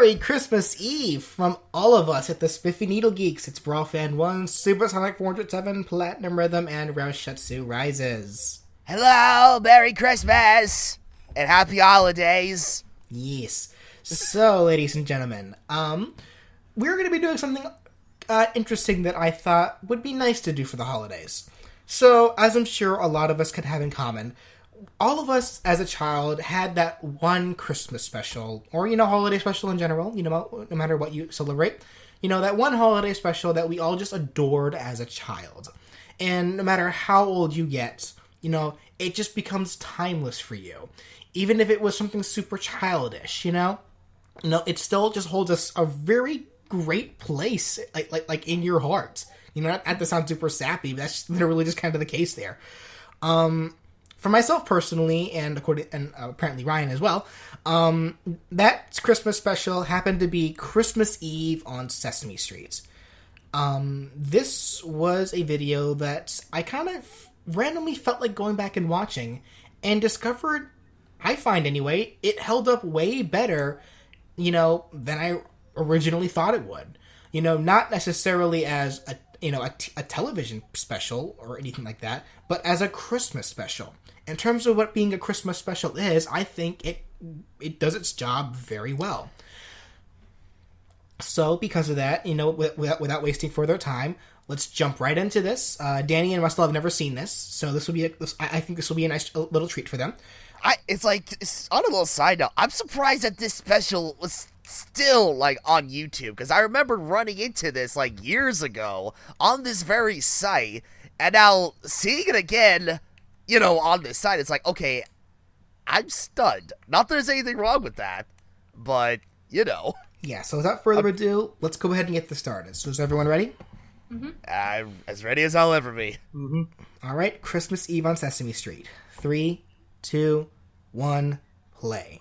Merry Christmas Eve from all of us at the SpiffyNeedleGeeks. It's Brawl Fan 1, Supersonic 407, Platinum Rhythm, and Raushutsu Rises. Hello, Merry Christmas, and Happy Holidays. Yes. So, ladies and gentlemen, we're going to be doing something interesting that I thought would be nice to do for the holidays. So, as I'm sure a lot of us could have in common, all of us as a child had that one Christmas special, or, holiday special in general, no matter what you celebrate, that one holiday special that we all just adored as a child. And no matter how old you get, it just becomes timeless for you. Even if it was something super childish, it still just holds a very great place, like in your heart. Not to sound super sappy, but that's literally just kind of the case there. For myself personally, and apparently Ryan as well, that Christmas special happened to be Christmas Eve on Sesame Street. This was a video that I kind of randomly felt like going back and watching, and discovered, I find anyway, it held up way better, than I originally thought it would. Not necessarily as a television special or anything like that, but as a Christmas special. In terms of what being a Christmas special is, I think it does its job very well. So, because of that, without wasting further time, let's jump right into this. Danny and Russell have never seen this, so this will be I think this will be a nice little treat for them. It's on a little side note, I'm surprised that this special was still, on YouTube, because I remember running into this, years ago, on this very site, and now seeing it again, on this site, it's okay, I'm stunned. Not that there's anything wrong with that, but, Yeah, so without further ado, let's go ahead and get this started. So is everyone ready? Mm-hmm. I'm as ready as I'll ever be. Mm-hmm. All right, Christmas Eve on Sesame Street. 3, 2, 1, play.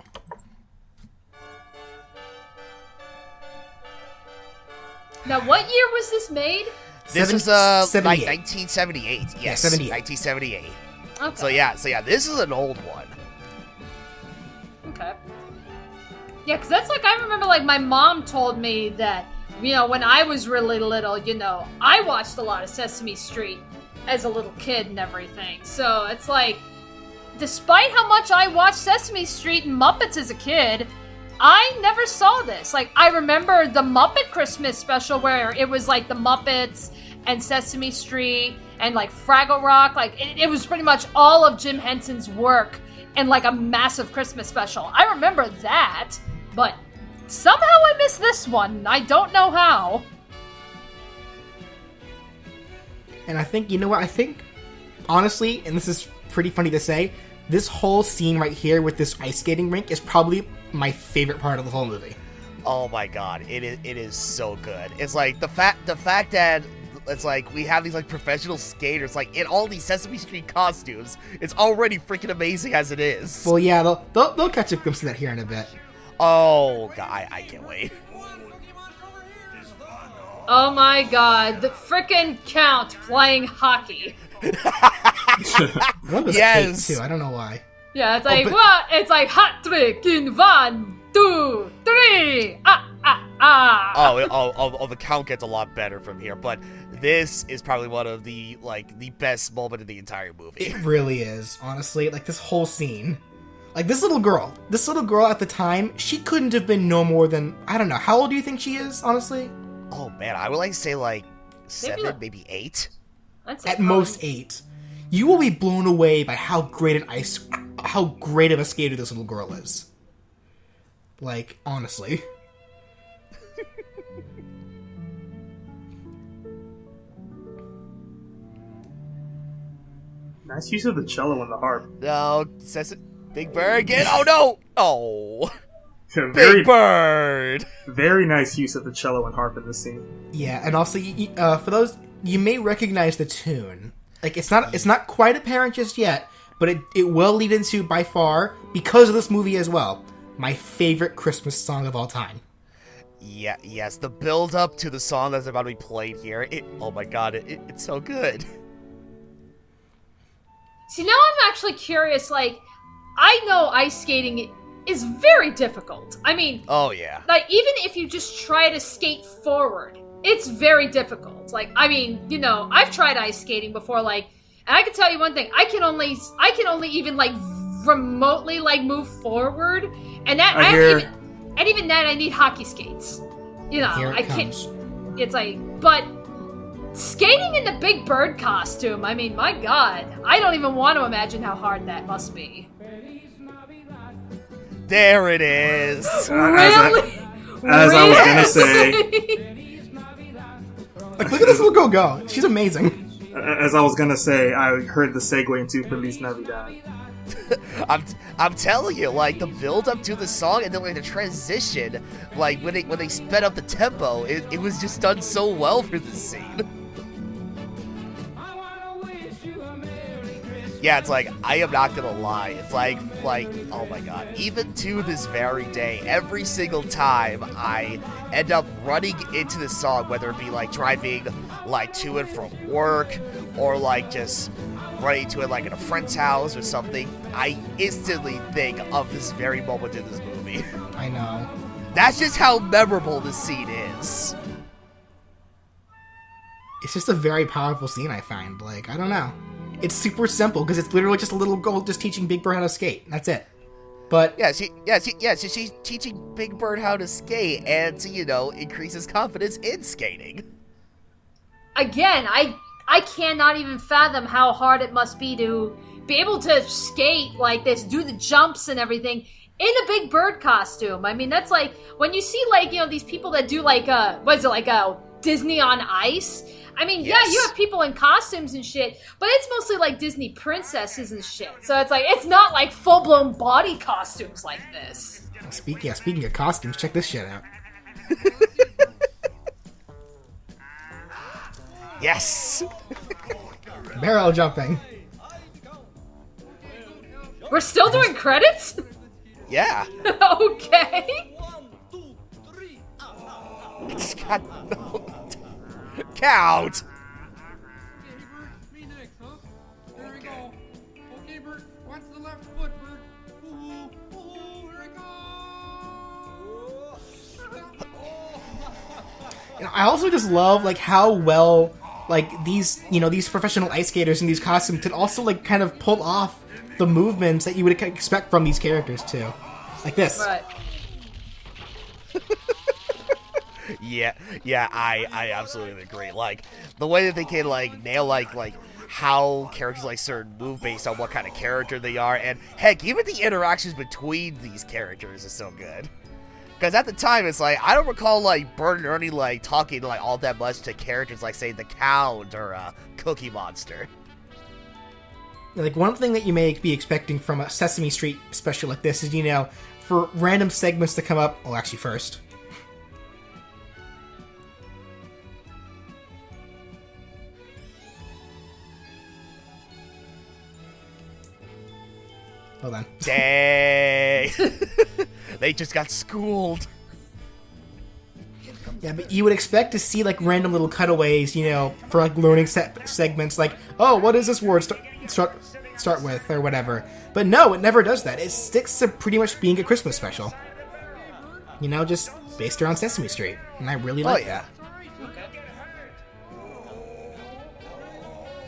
Now, what year was this made? This is 1978. Yes, yeah, 78. 1978. Okay. So yeah, this is an old one. Okay. Yeah, because that's I remember my mom told me that, when I was really little, I watched a lot of Sesame Street as a little kid and everything. So it's despite how much I watched Sesame Street and Muppets as a kid, I never saw this. I remember the Muppet Christmas special where it was the Muppets and Sesame Street and Fraggle Rock. It was pretty much all of Jim Henson's work in a massive Christmas special. I remember that, but somehow I missed this one. I don't know how. And I think, I think, honestly, and this is pretty funny to say, this whole scene right here with this ice skating rink is probably my favorite part of the whole movie. Oh my god, it is so good. It's the fact that it's we have these professional skaters in all these Sesame Street costumes. It's already freaking amazing as it is. Well, yeah, they'll catch a glimpse of that here in a bit. Oh god, I can't wait. Oh my god, the frickin' Count playing hockey. Yes. Too. I don't know why. Yeah, it's what? It's hat trick in 1, 2, 3. The count gets a lot better from here, but this is probably one of the the best moment in the entire movie. It really is, honestly. This whole scene. This little girl at the time, she couldn't have been no more than, I don't know, how old do you think she is, honestly? Oh man, I would say 7, maybe 8. At most 8. You will be blown away by how great of a skater this little girl is. Honestly. Nice use of the cello and the harp. No, says it. Big Bird again. Oh no! Oh, Big Bird. Very nice use of the cello and harp in this scene. Yeah, and also for those, you may recognize the tune. It's not quite apparent just yet, but it will lead into, by far, because of this movie as well, my favorite Christmas song of all time. Yeah, yes, the build up to the song that's about to be played here. Oh my god, it's so good. See, now I'm actually curious. I know ice skating is very difficult. I mean, Oh yeah. like, even if you just try to skate forward, it's very difficult. Like, I mean, you know, I've tried ice skating before, like, and I can tell you one thing, I can only even, like, remotely, like, move forward, and that, and even that, I need hockey skates. You know, Here it I comes. can't, it's like, but skating in the Big Bird costume, I mean, my god, I don't even want to imagine how hard that must be. There it is. Really? As I was gonna say, Like, look at this little girl go. She's amazing. I heard the segue into Feliz Navidad. I'm telling you, like, the build up to the song and then like the transition, like when they sped up the tempo, it was just done so well for this scene. Yeah, it's like, I am not gonna lie, it's like, oh my god, even to this very day, every single time I end up running into the song, whether it be like driving like to and from work, or like just running to it like at a friend's house or something, I instantly think of this very moment in this movie. I know. That's just how memorable this scene is. It's just a very powerful scene, I find. Like, I don't know. It's super simple, because it's literally just a little girl just teaching Big Bird how to skate. That's it. But She's teaching Big Bird how to skate and to, you know, increase his confidence in skating. Again, I cannot even fathom how hard it must be to be able to skate like this, do the jumps and everything in a Big Bird costume. I mean, that's like, when you see, like, you know, these people that do, like, what is it, like, Disney on Ice? I mean, Yes. yeah, you have people in costumes and shit, but it's mostly, like, Disney princesses and shit. So it's like, it's not, like, full-blown body costumes like this. speaking of costumes, check this shit out. Yes! Barrel jumping. We're still doing credits? Yeah. Okay. God, no. Count! Me next, huh? There we go. Okay, Bert, watch the left foot, Bert. Ooh, here it goes. You know, I also just love, like, how well, like, these, you know, these professional ice skaters in these costumes can also, like, kind of pull off the movements that you would expect from these characters, too. Like this. Right. Yeah, I absolutely agree. Like, the way that they can, like, nail, like, how characters, like, certain move based on what kind of character they are, and, heck, even the interactions between these characters is so good. Because at the time, it's like, I don't recall, like, Bert and Ernie, like, talking, like, all that much to characters like, say, the Count or Cookie Monster. Like, one thing that you may be expecting from a Sesame Street special like this is, you know, for random segments to come up... Oh, actually, first. Hold on. Dang! They just got schooled. Yeah, but you would expect to see, like, random little cutaways, you know, for, like, learning segments, like, oh, what does this word start with, or whatever. But no, it never does that. It sticks to pretty much being a Christmas special. You know, just based around Sesame Street. And I really like that.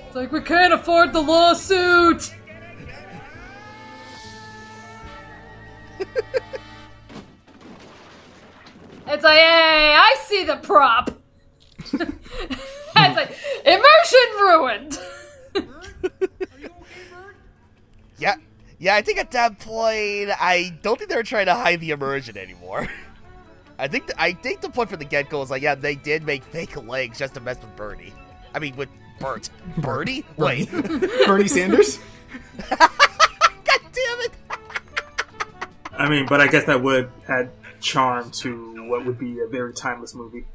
It's like, we can't afford the lawsuit! It's like, hey, I see the prop! It's like, immersion ruined! Yeah, I think at that point, I don't think they were trying to hide the immersion anymore. I think the point from the get-go was like, yeah, they did make fake legs just to mess with Bernie. I mean, with Bert. Bernie? Wait. Bernie Sanders? God damn it! I mean, but I guess that would add charm to what would be a very timeless movie.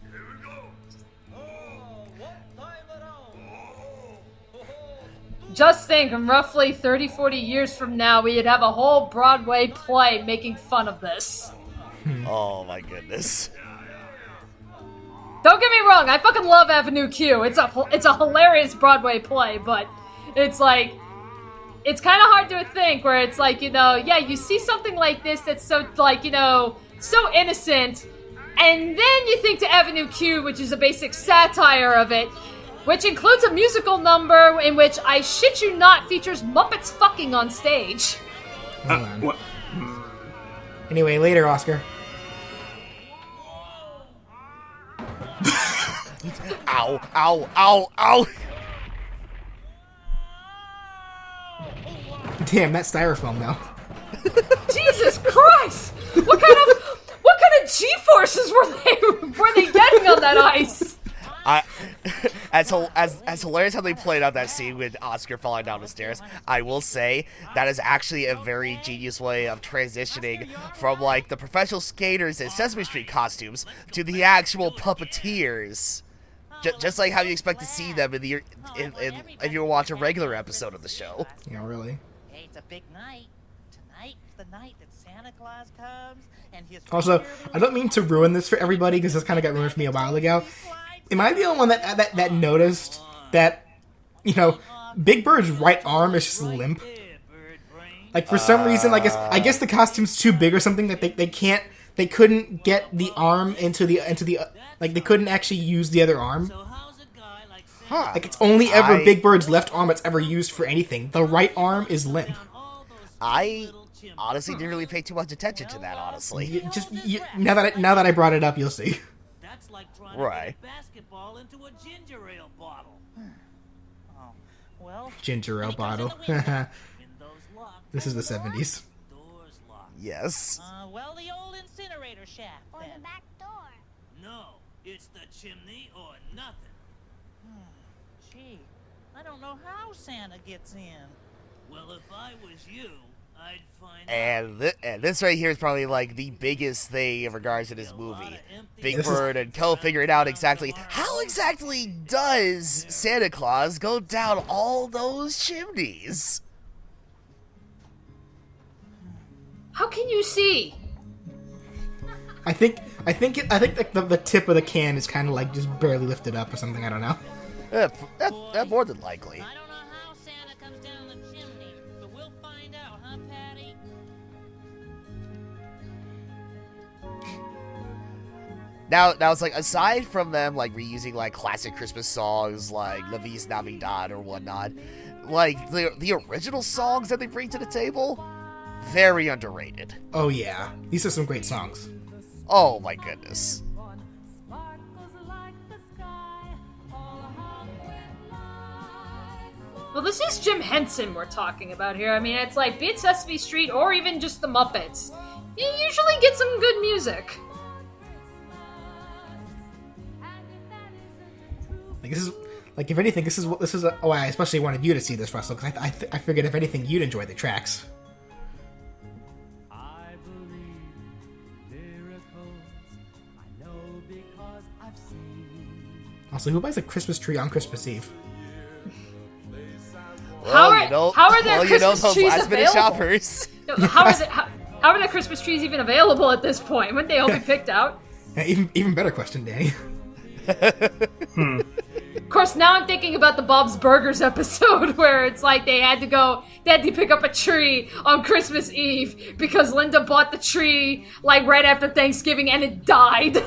Just think, roughly 30, 40 years from now, we'd have a whole Broadway play making fun of this. Oh my goodness. Don't get me wrong, I fucking love Avenue Q. It's a hilarious Broadway play, but it's like, it's kind of hard to think where it's like, yeah, you see something like this that's so, like, so innocent, and then you think to Avenue Q, which is a basic satire of it, which includes a musical number in which, I shit you not, features Muppets fucking on stage. Hold on. What? Anyway, later, Oscar. Ow, ow, ow, ow! Damn, that styrofoam though. Jesus Christ! What kind of G-forces were they getting on that ice? As hilarious how they played out that scene with Oscar falling down the stairs, I will say that is actually a very genius way of transitioning from, like, the professional skaters in Sesame Street costumes to the actual puppeteers. Just like how you expect to see them if you watch a regular episode of the show. Yeah, really. Hey, it's a big night. Tonight's the night that Santa Claus comes, and his Also, I don't mean to ruin this for everybody because this kind of got ruined for me a while ago. Am I the only one that noticed that, Big Bird's right arm is just limp? Like, for some reason, I guess the costume's too big or something that they couldn't get the arm into the like, they couldn't actually use the other arm. Huh. Like, it's only ever Big Bird's left arm that's ever used for anything. The right arm is limp. I honestly didn't really pay too much attention to that, honestly. Now that I brought it up, you'll see. That's like trying Right. to get a basketball into a ginger ale bottle. Oh, well. Ginger ale bottle. Windows locked, This is the 70s. doors locked. Yes. Well, the old incinerator shaft, Or then. the back door. No, it's the chimney or nothing. Gee, I don't know how Santa gets in. Well, if I was you, I'd find And this right here is probably, like, the biggest thing in regards to this movie. Big This is- Bird and Co. figuring out exactly how exactly does Santa Claus go down all those chimneys? How can you see? I think like the tip of the can is kind of like just barely lifted up or something. I don't know. That more than likely. I don't know how Santa comes down the chimney, but we'll find out, huh, Patty? Now it's like, aside from them, like, reusing, like, classic Christmas songs like La Vis Navidad or whatnot, like, the original songs that they bring to the table, very underrated. Oh yeah, these are some great songs. Oh my goodness. Well, this is Jim Henson we're talking about here. I mean, it's like, be it Sesame Street or even just the Muppets, you usually get some good music. Like, this is like, if anything, this is. Oh, I especially wanted you to see this, Russell, because I figured if anything, you'd enjoy the tracks. I believe miracles. I know because I've seen. Also, who buys a Christmas tree on Christmas Eve? How are there Christmas those trees last-minute available? shoppers. How are the Christmas trees even available at this point? Wouldn't they all be picked out? Even better question, Danny. Of course, now I'm thinking about the Bob's Burgers episode where it's like they had to pick up a tree on Christmas Eve because Linda bought the tree like right after Thanksgiving and it died.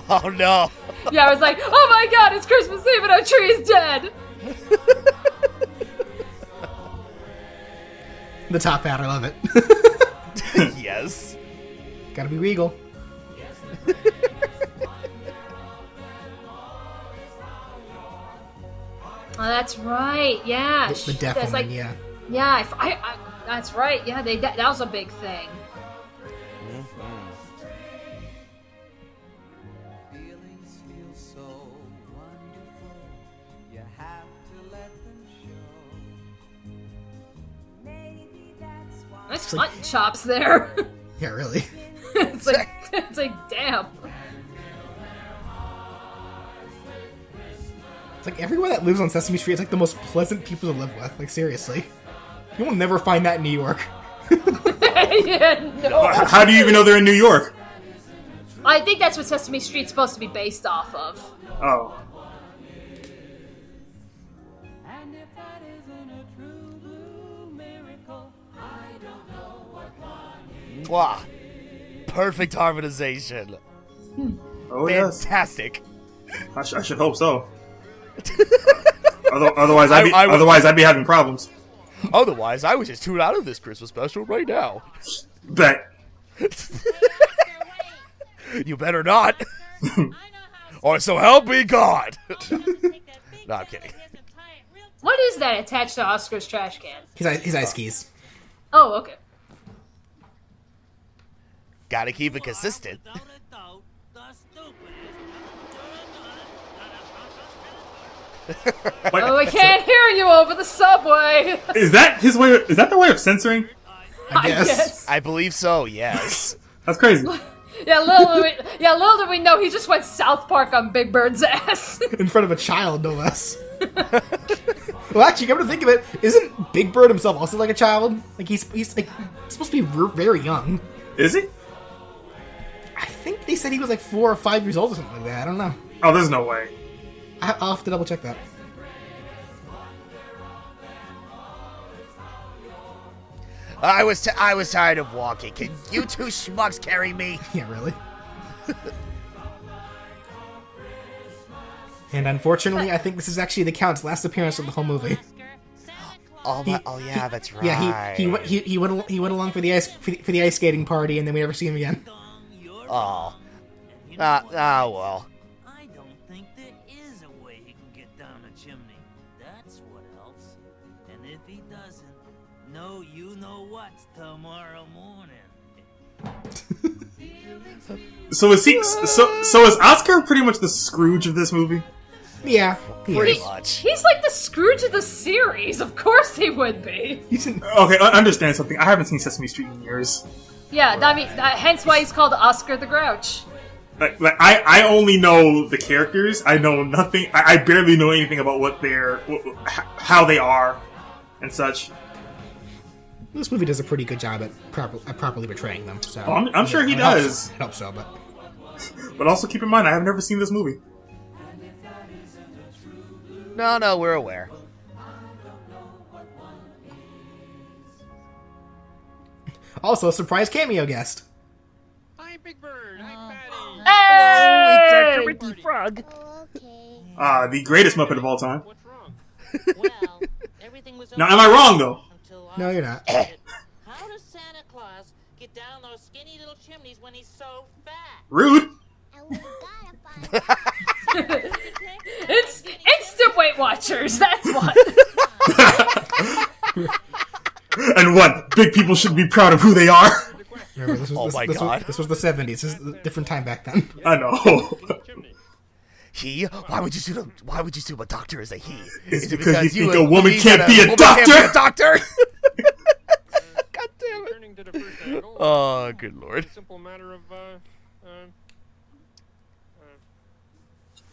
Oh no. Yeah, I was like, oh my god, it's Christmas Eve and our tree is dead. The top hat, I love it. Yes. Gotta be regal. Oh, that's right. Yeah, The deaf that's woman, like, yeah. yeah. That's right. Yeah, that was a big thing. Feelings feel so wonderful. You have to let them show. Maybe that's why. Nice mutton chops there. Yeah, really. it's like damn. It's like everyone that lives on Sesame Street is like the most pleasant people to live with. Like, seriously. You will never find that in New York. Yeah, no. How do you even know they're in New York? I think that's what Sesame Street's supposed to be based off of. Oh. And if that isn't a true blue Mwah. Perfect harmonization. Oh yes, Fantastic. I should hope so. Otherwise, I'd be having problems. Otherwise, I would just tune out of this Christmas special right now. Bet. You better not. Or so help me God. No, I'm kidding. What is that attached to Oscar's trash can? His ice skis. Oh, okay. Gotta keep it consistent. Without a doubt, the stupidest. Oh, we can't hear you over the subway. Is that his way? Is that the way of censoring? I guess. I believe so, yes. That's crazy. Yeah, little did we know he just went South Park on Big Bird's ass. In front of a child, no less. Well, actually, come to think of it, isn't Big Bird himself also like a child? Like he's like supposed to be very young. Is he? I think they said he was like 4 or 5 years old or something like that. I don't know. Oh, there's no way. I'll have to double check that. I was tired of walking. Can you two schmucks carry me? Yeah, really. And unfortunately, I think this is actually the Count's last appearance of the whole movie. Oh yeah, that's right. Yeah, he went along for the ice skating party, and then we never see him again. Oh. Well. I don't think there is a way he can get down a chimney. That's what else. And if he doesn't, know you know what's tomorrow morning. So is he? So is Oscar pretty much the Scrooge of this movie? Yeah, Pretty much. He's like the Scrooge of the series. Of course he would be. Okay, understand something. I haven't seen Sesame Street in years. Yeah, I mean, hence why he's called Oscar the Grouch. Like I only know the characters. I know nothing. I barely know anything about what they're, how they are, and such. This movie does a pretty good job at properly portraying them. So I'm sure he does. I hope so, But also keep in mind, I have never seen this movie. No, we're aware. also a surprise cameo guest. Hi, Big Bird. Hi, Patty. Hey! Frog. Okay. The greatest Muppet of all time. What's wrong? Well, everything was Now, am I wrong though? until No, I you're not. said, how does Santa Claus get down those skinny little chimneys when he's so fat? Rude. And we gotta find out. It's instant Weight Watchers, that's what. And what? Big people should be proud of who they are. Remember, this was, this was the 70s. This is a different time back then. I know. He? Why would you assume a doctor is a he? It's Is it because you think a woman believe can't that be a woman can't be a doctor? God damn it. Turning to the first angle. Oh, good lord. Simple matter of,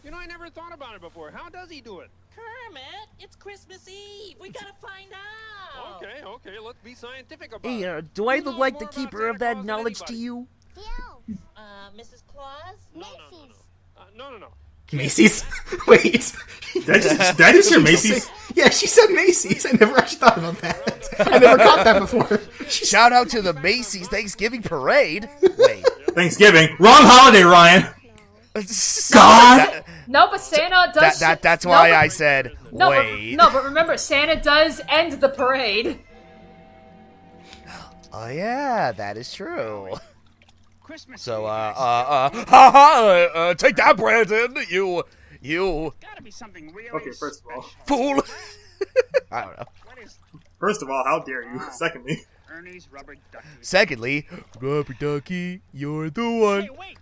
you know, I never thought about it before. How does he do it? Kermit, it's Christmas Eve. We gotta find out. Okay, let's be scientific about Hey, it. do I You look know like more the about keeper Santa of that Claus than knowledge to anybody. you? The elves. Mrs. Claus? Macy's. No. Macy's? Wait. That is your Macy's? Yeah, she said Macy's. I never actually thought about that. I never caught that before. Shout out to the Macy's Thanksgiving Parade. Wait. Thanksgiving. Wrong holiday, Ryan. God. No, but Santa does. That's why I said wait. But remember, Santa does end the parade. Oh yeah, that is true. Christmas So Eve. take that, Brandon. You Gotta be something really Okay, first of all. fool. I don't know. What is First of all, how dare you? Secondly, Ernie's rubber ducky? Secondly, Rubber Ducky, you're the one. Hey, wait!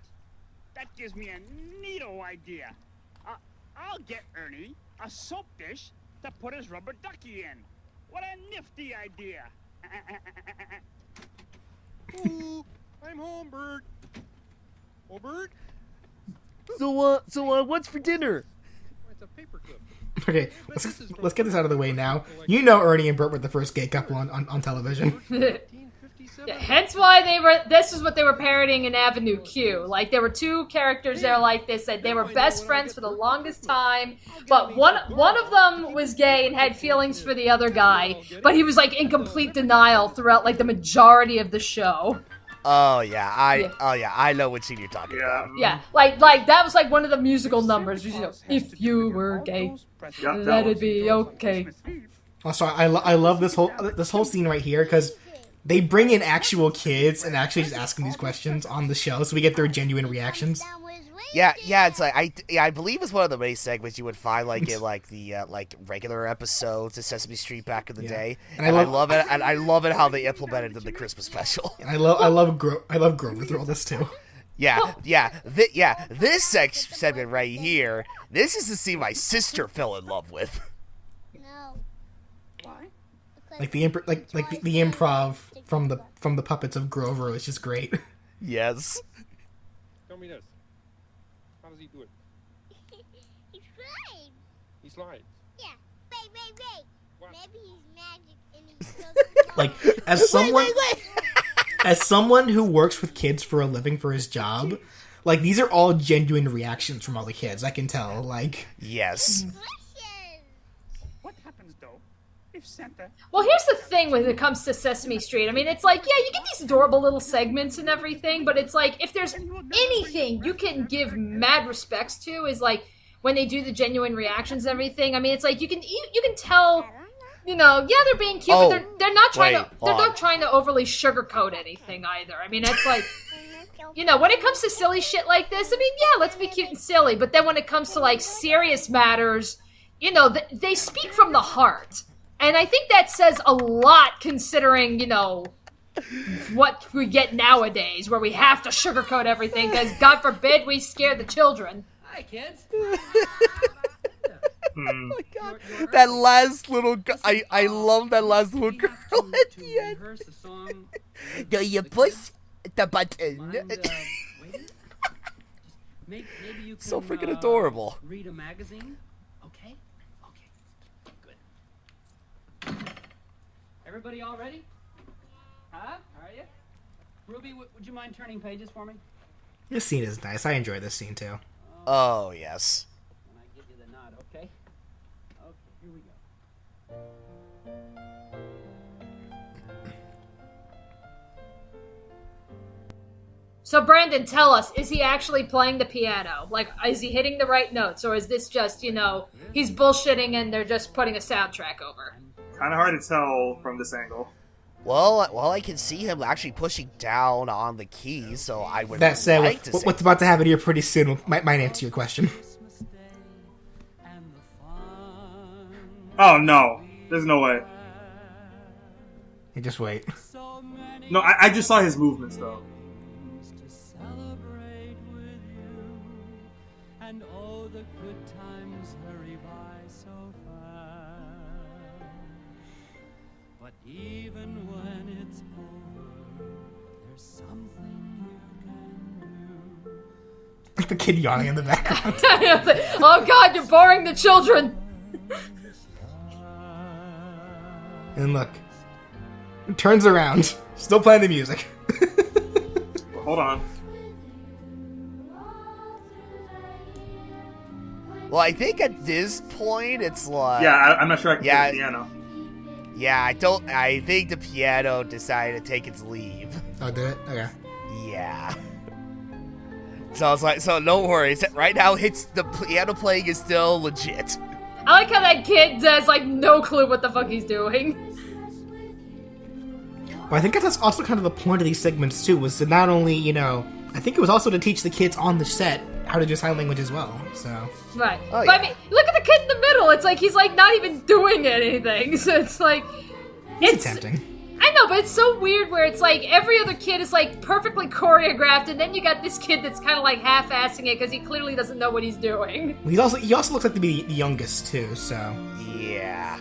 That gives me a neato idea. I'll get Ernie a soap dish to put his rubber ducky in. What a nifty idea! Ooh, I'm home, Bird. Oh, Bird? So what's for dinner? It's a paperclip. Okay, let's get this out of the way now. You know Ernie and Bert were the first gay couple on television. Yeah, hence why this is what they were parodying in Avenue Q. Like, there were two characters there like this, that they were best friends for the longest time, but one of them was gay and had feelings for the other guy, but he was, like, in complete denial throughout, like, the majority of the show. Oh yeah, I know what scene you're talking about. Yeah, like that was, like, one of the musical numbers, you know, if you were gay, that'd be okay. Also, I love this whole scene right here, because they bring in actual kids and actually just ask them these questions on the show, so we get their genuine reactions. Yeah, it's like I believe it's one of the many segments you would find like in like the like regular episodes of Sesame Street back in the day, and I love it, and I love it how they implemented it in the Christmas special. And I love Grover through all this too. This segment right here, this is the scene my sister fell in love with. No. Why? Like the improv from the puppets of Grover is just great. Yes. Tell me this. How does he do it? He slides. He slides. Yeah. Wait. What? Maybe he's magic and he's Like, as someone as someone who works with kids for a living for his job, like, these are all genuine reactions from all the kids. I can tell. Like, yes. What happens though if Santa? Well, here's the thing when it comes to Sesame Street. I mean, it's like, yeah, you get these adorable little segments and everything, but it's like, if there's anything you can give mad respects to is, like, when they do the genuine reactions and everything. I mean, it's like, you can tell, you know, yeah, they're being cute, but they're not trying to overly sugarcoat anything either. I mean, it's like, you know, when it comes to silly shit like this, I mean, yeah, let's be cute and silly, but then when it comes to, like, serious matters, you know, they speak from the heart. And I think that says a lot considering, you know, what we get nowadays, where we have to sugarcoat everything, because God forbid we scare the children. Hi, kids. Oh my God. That last little I love that last little girl at the end. Do you push the button? Maybe you can, so freaking adorable. Read a magazine? Okay, good. Everybody all ready? Huh? Are you? Ruby, would you mind turning pages for me? this scene is nice. I enjoy this scene too. Oh yes. When I give you the nod, okay? Okay, here we go. So, Brandon, tell us, is he actually playing the piano? Like, is he hitting the right notes, or is this just, you know, he's bullshitting and they're just putting a soundtrack over? Kind of hard to tell from this angle. Well, I can see him actually pushing down on the keys, so I would That said, like to see. what's about to happen here pretty soon might answer your question. Oh no, there's no way. You just wait. No, I just saw his movements though. And oh, the good times hurry by so fast. But even when it's over, there's something you can do. The kid yawning in the background. Oh God, you're boring the children! And look, it turns around, still playing the music. Hold on. Well, I think at this point it's like Yeah, I'm not sure I can play the piano. Yeah, I think the piano decided to take its leave. Oh, did it? Okay. Yeah. So it's like, so no worries. Right now, the piano playing is still legit. I like how that kid has, like, no clue what the fuck he's doing. Well, I think that's also kind of the point of these segments, too, was to not only, you know, I think it was also to teach the kids on the set how to do sign language as well, so. Right. Oh, but yeah. I mean, look at the kid in the middle. It's like he's, like, not even doing anything. So it's like... It's tempting. I know, but it's so weird where it's like every other kid is, like, perfectly choreographed, and then you got this kid that's kind of, like, half-assing it because he clearly doesn't know what he's doing. He also looks like to be the youngest, too, so. Yeah.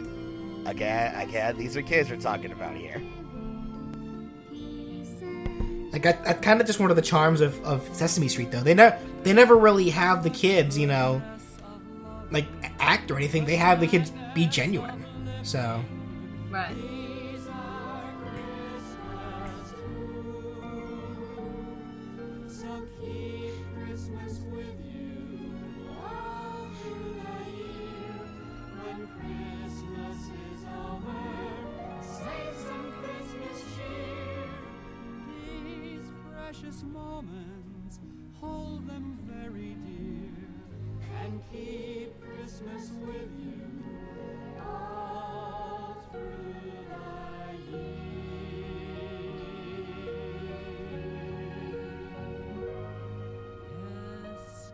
Again, these are kids we're talking about here. Like, that's kind of just one of the charms of Sesame Street, though. They never really have the kids, you know, like, act or anything. They have the kids be genuine, so. Right. Christmas is over, save some Christmas cheer. These precious moments, hold them very dear, and keep Christmas with you all through the year. Yes,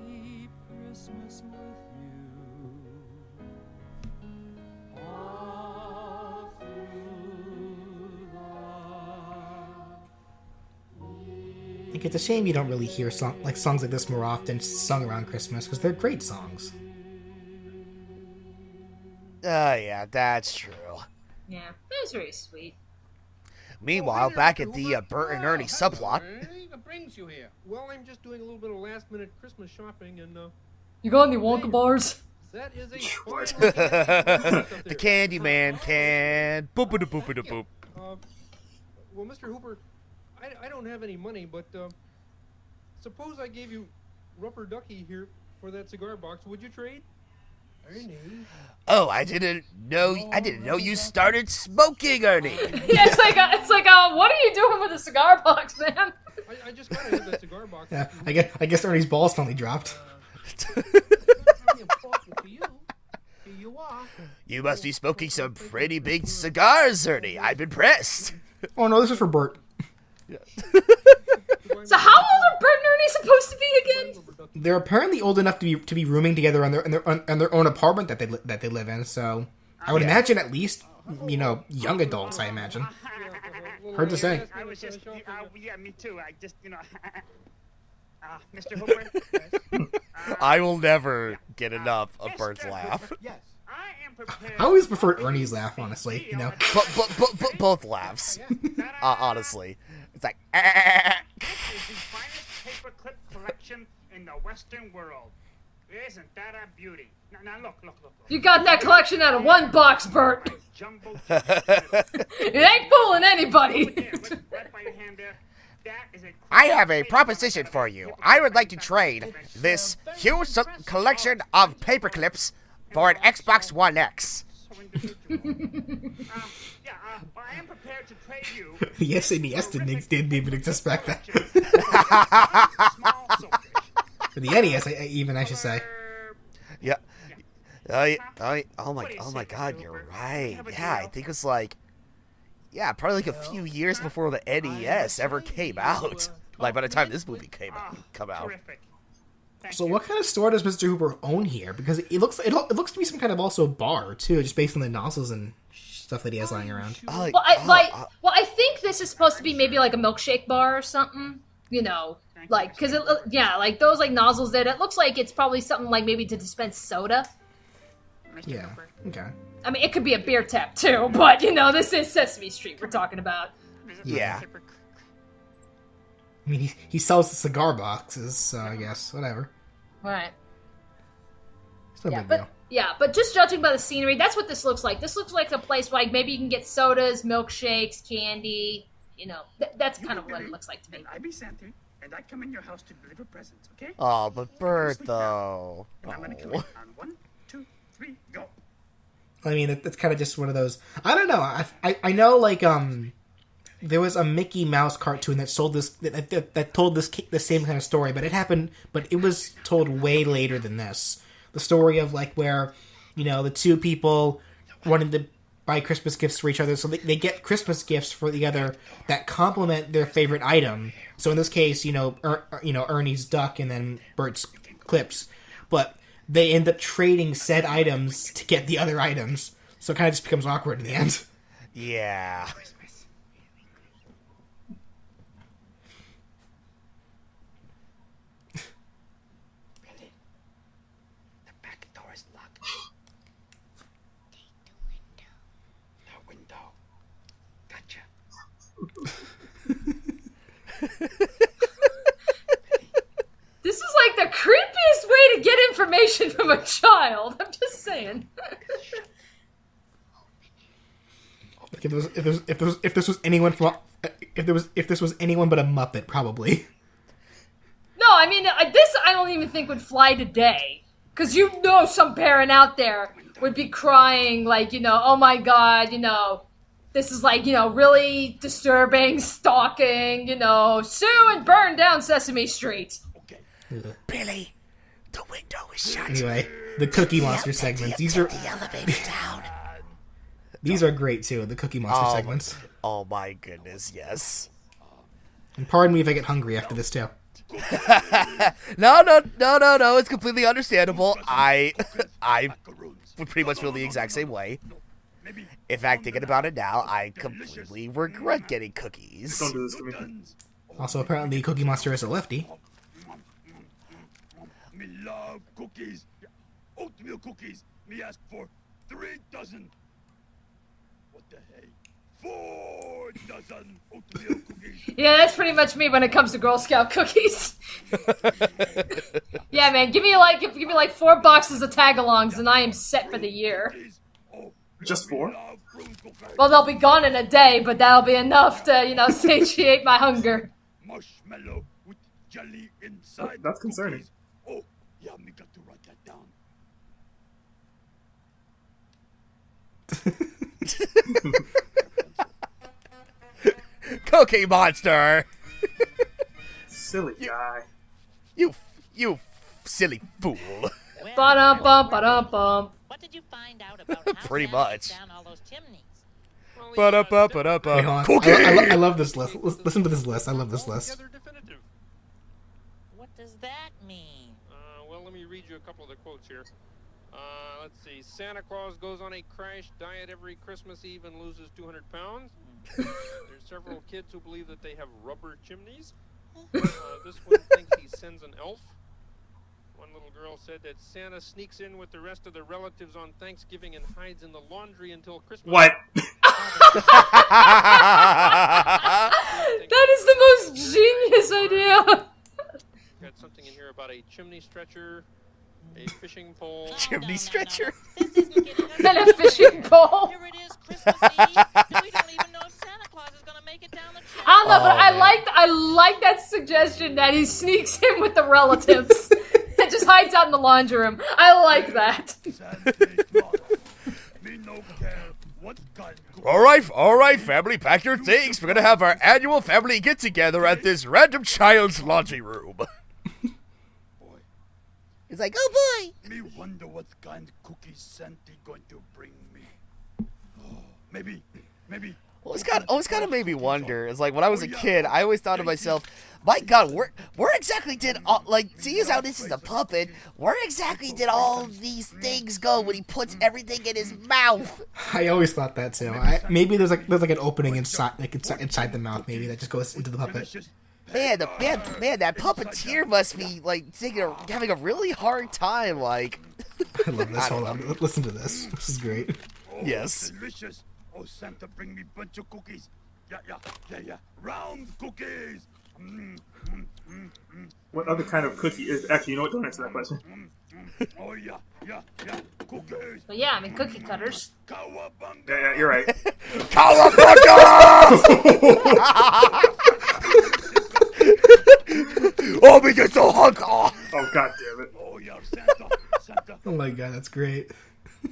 keep Christmas with you all through the Like, it's a shame you don't really hear songs like this more often sung around Christmas, because they're great songs. Yeah, that's true. Yeah, that was very sweet. Meanwhile, back at the Bert and Ernie subplot. What brings you here? Well, I'm just doing a little bit of last-minute Christmas shopping, and You got any Wonka bars? that is a The Candyman can. Boop-a-da-boop-a-da-boop. Well, Mr. Hooper, I don't have any money, but suppose I gave you Rubber Ducky here for that cigar box. Would you trade? Ernie. Oh, I didn't know you started smoking, Ernie. Yeah, it's like, what are you doing with a cigar box, man? I just gotta have that cigar box. Yeah, I guess Ernie's balls finally dropped. You must be smoking some pretty big cigars, Ernie. I'm impressed. Oh no, this is for Bert. So how old are Bert and Ernie supposed to be again? They're apparently old enough to be rooming together on their own apartment that they live in. So I would imagine at least young adults. I imagine. Hard to say. I was just, yeah, me too. I just, Mr. Hooper. I will never get enough of Bert's laugh. Yes. I am prepared. I always preferred Ernie's laugh, honestly. But both laughs. Honestly, it's like. This is the finest paperclip collection in the Western world. Isn't that a beauty? Now look. You got that collection out of one box, Bert. Jumbo. It ain't fooling anybody. Right by your hand there. That is a I have a proposition for you. I would like to trade this huge collection of paperclips for an Xbox One X. I am prepared to trade you. The SNES didn't even expect that. For the NES, I should say. Yeah. Oh my God, you're right. Yeah, I think it was probably like a few years before the NES ever came out. Like by the time this movie come out. So what kind of store does Mr. Hooper own here? Because it looks to be some kind of also bar too, just based on the nozzles and stuff that he has lying around. Well, I think this is supposed to be maybe like a milkshake bar or something. Because those nozzles that it looks like it's probably something like maybe to dispense soda. Yeah. Okay. I mean, it could be a beer tap too, but this is Sesame Street we're talking about. Yeah. I mean, he sells the cigar boxes, so I guess whatever. Right. It's no big deal. But just judging by the scenery, that's what this looks like. This looks like a place where maybe you can get sodas, milkshakes, candy. That's kind of what it looks like to me. I be Santa, and I come in your house to deliver presents, okay? Oh, but Bert though. And I'm gonna come in on 1, 2, 3, go. I mean, that's kind of just one of those. I don't know. I know there was a Mickey Mouse cartoon that sold this that told the same kind of story, but it was told way later than this. The story of where the two people wanted to buy Christmas gifts for each other, so they get Christmas gifts for the other that complement their favorite item. So in this case, Ernie's duck and then Bert's clips, but they end up trading said items to get the other items. So it kind of just becomes awkward in the end. Yeah. This is like the creepiest way to get information from a child. I'm just saying. If this was anyone but a Muppet, probably. No, I mean this. I don't even think would fly today. Because you know some parent out there would be crying like, oh my god, this is like, really disturbing, stalking, sue and burn down Sesame Street. Billy, the window is shut. Anyway, the Cookie Monster segments. These are the elevator down. these are great too. The Cookie Monster segments. Oh my goodness, yes. And pardon me if I get hungry after this too. No. It's completely understandable. I would pretty much feel the exact same way. In fact, thinking about it now, I completely regret getting cookies. Don't do this to me. Also, apparently, Cookie Monster is a lefty. Me love cookies. Oatmeal cookies. Me ask for 3 dozen. What the heck? 4 dozen oatmeal cookies. Yeah, that's pretty much me when it comes to Girl Scout cookies. Yeah, man, give me like 4 boxes of tagalongs and I am set for the year. Just 4? Well, they'll be gone in a day, but that'll be enough to, satiate my hunger. Marshmallow with jelly inside. That's concerning. Cookies. Oh, yeah, me got to write that down. Cookie Monster! Silly guy. You silly fool. Ba-dum-bum. What did you find out about how Pretty Santa much. took down all those chimneys? Wait, hold on. Cookie! I love this list. Listen to this list. I love this list. Altogether definitive. What does that mean? Well, let me read you a couple of the quotes here. Let's see. Santa Claus goes on a crash diet every Christmas Eve and loses 200 pounds. There's several kids who believe that they have rubber chimneys. This one thinks he sends an elf. One little girl said that Santa sneaks in with the rest of the relatives on Thanksgiving and hides in the laundry until Christmas. What? That is the most genius idea. Got something in here about a chimney stretcher, a fishing pole. Chimney stretcher? This isn't getting us. And a fishing pole. Here it is, Christmas Eve, and we don't even know if Santa Claus is gonna make it down the chimney. I don't know, but Oh, I man. like that suggestion that he sneaks in with the relatives and just hides out in the laundry room. I like that. Santa Claus. Me no care what kind cookies. All right, family, pack your things. We're gonna have our annual family get-together at this random child's laundry room. Boy, He's like, oh boy. me wonder what kind of cookies Santa going to bring me. Oh, maybe. Well, it's kind of made me wonder. It's like when I was a kid, I always thought to myself, my God, where exactly did seeing as how this is a puppet, where exactly did all these things go when he puts everything in his mouth? I always thought that too. Maybe there's like an opening inside the mouth. Maybe that just goes into the puppet. Man, that puppeteer must be like having a really hard time. Like, I love this. Hold on, listen to this. This is great. Oh, Yes. Delicious. Oh, Santa, bring me bunch of cookies. Yeah. Round cookies. What other kind of cookie is... Actually, you know what? Don't answer that question. Oh, yeah. Cookies. But yeah, I mean, cookie cutters. Cowabunga. Yeah, you're right. Cowabunga! Oh, me get so hungry. Oh. Oh, god damn it. Oh, yeah, Santa. Oh my god, that's great.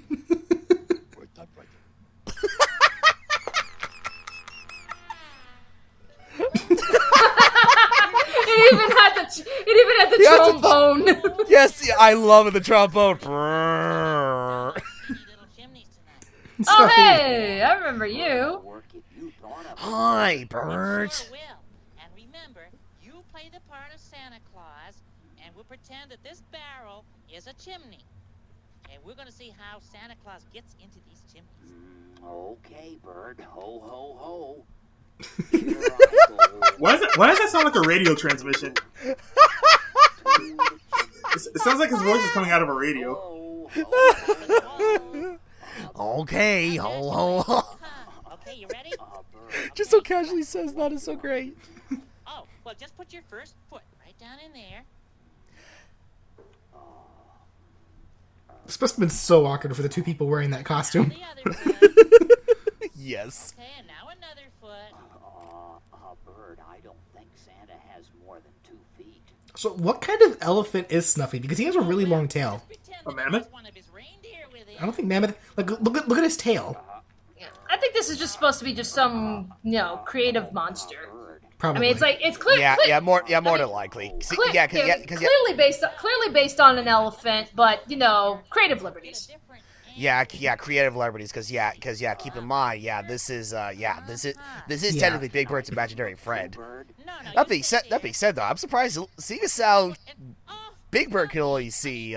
Word typewriter. It even had the trombone. Yes, yeah, I love the trombone. Brrr. Little chimneys tonight. Oh hey, I remember you. Hi, Bert. Sure will. And remember, you play the part of Santa Claus, and we'll pretend that this barrel is a chimney. And we're gonna see how Santa Claus gets into these chimneys. Okay, Bert. Ho, ho, ho. Why does that sound like a radio transmission? It sounds like his voice is coming out of a radio. Okay, ho, ho, ho. Okay, you ready? Just so casually says that is so great. Oh, well, just put your first foot right down in there. This must have been so awkward for the two people wearing that costume. The other foot. Yes. Okay, and now another foot. Bert, I don't think Santa has more than 2 feet. So what kind of elephant is Snuffy? Because he has a really long tail. A mammoth? I don't think mammoth. Like, look at his tail. I think this is just supposed to be just some, creative monster. Probably. I mean, it's clear. more than likely. See, clearly based on an elephant, but creative liberties. Yeah, creative liberties, because keep in mind, this is technically Big Bird's imaginary friend. That being said, though, I'm surprised, seeing as how Big Bird can only see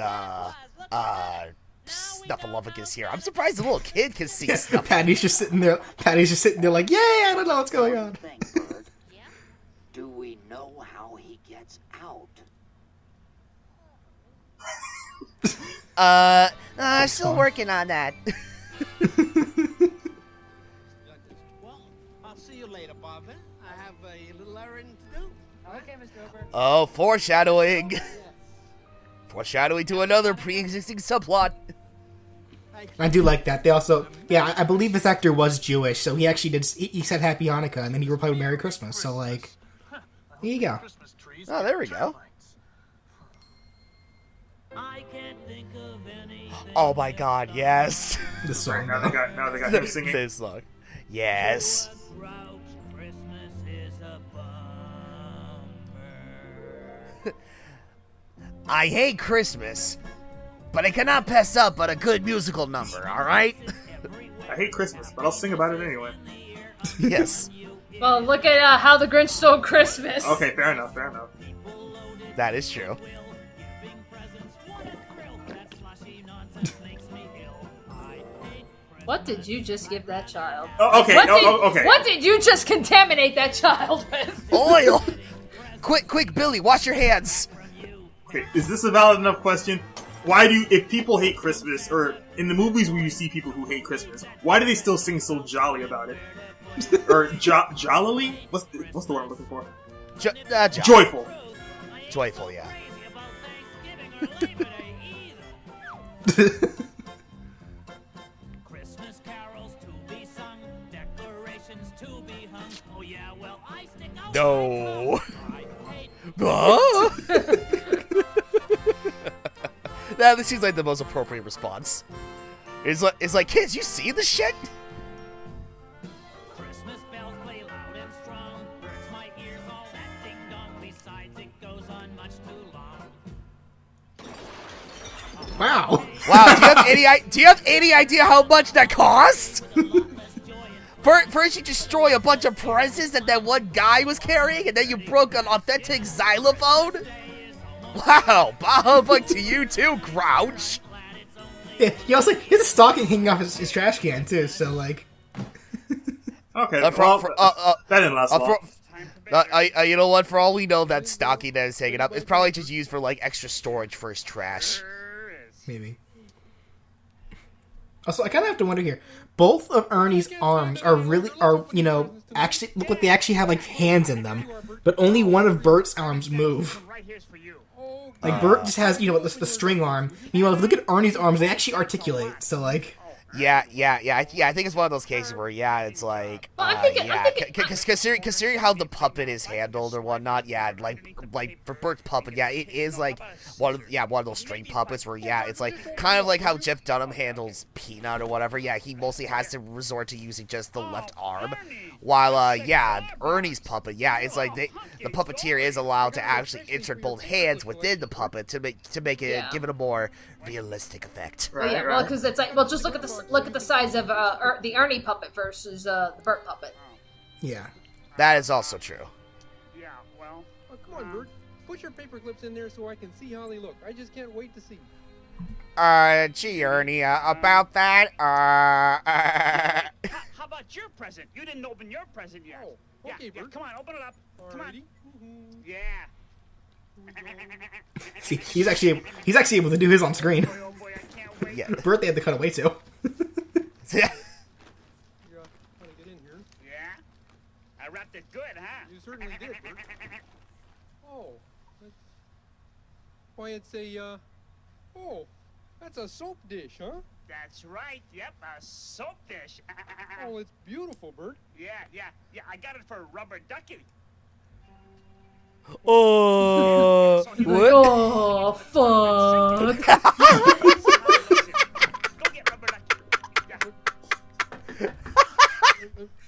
Snuffleupagus here. I'm surprised the little kid can see stuff. Patty's just sitting there like, yay, I don't know what's going on. Do we know how he gets out? Still working on that. Well, I'll see you later, Bobbin. I have a little errand to do. Okay, Mr. Ober. Oh, foreshadowing. Foreshadowing to another pre-existing subplot. I do like that. They also, I believe this actor was Jewish, so he actually did. He said Happy Hanukkah, and then he replied with Merry Christmas. So like, there you go. Oh, there we go. I can't think of anything. Oh my God, yes. This song. Now they got him singing. This song. Yes. Christmas is a bummer. I hate Christmas, but I cannot pass up on a good musical number, alright? I hate Christmas, but I'll sing about it anyway. Yes. Well, look at How the Grinch Stole Christmas. Okay, fair enough. That is true. What did you just give that child? Oh, okay. Okay. What did you just contaminate that child with? Oil! Quick, Billy, wash your hands. Okay, is this a valid enough question? If people hate Christmas, or in the movies where you see people who hate Christmas, why do they still sing so jolly about it? Or jollily? What's the word I'm looking for? Joyful. Joyful, yeah. Christmas carols to be sung, decorations to be hung. Oh yeah, well I stick out. No. That seems like the most appropriate response. It's like, kids, you see the shit? Christmas bells play loud and strong. Hurts my ears, all that ding dong. Besides, it goes on much too long. Wow. Wow. Do you have any idea how much that cost? First, you destroy a bunch of presents that one guy was carrying, and then you broke an authentic xylophone. Wow, Bob, to you too, Grouch. Yeah, he has a stocking hanging off his trash can too. So like, okay, that didn't last long. You know what? For all we know, that stocking that is hanging up is probably just used for like extra storage for his trash. Maybe. Also, I kind of have to wonder here. Both of Ernie's arms actually look like they actually have like hands in them, but only one of Bert's arms move. Like Bert just has the string arm. If you look at Ernie's arms, they actually articulate. So like. Yeah. I think it's one of those cases where it's like, considering how the puppet is handled or whatnot, like for Bert's puppet, it is like one of those string puppets where it's like kind of like how Jeff Dunham handles Peanut or whatever. Yeah, he mostly has to resort to using just the left arm, while Ernie's puppet, it's like the puppeteer is allowed to actually insert both hands within the puppet to make it give it a more realistic effect. Right, well, because it's like, just look at the size of the Ernie puppet versus the Bert puppet. Yeah, that is also true. Yeah, well, come on, Bert. Put your paper clips in there so I can see how they look. I just can't wait to see. Gee, Ernie, about that, How about your present? You didn't open your present yet. Oh, okay, Bert. Come on, open it up. Come on. Yeah. See, he's actually able to do his on screen. Oh boy, I can't wait. Yeah. Bert, they had to cut away too. How to get in here? Yeah? I wrapped it good, huh? You certainly did, Bert. Oh, why it's a that's a soap dish, huh? That's right. Yep, a soap dish. Oh, it's beautiful, Bert. Yeah. I got it for a rubber ducky. Oh, He's like, oh, fuck.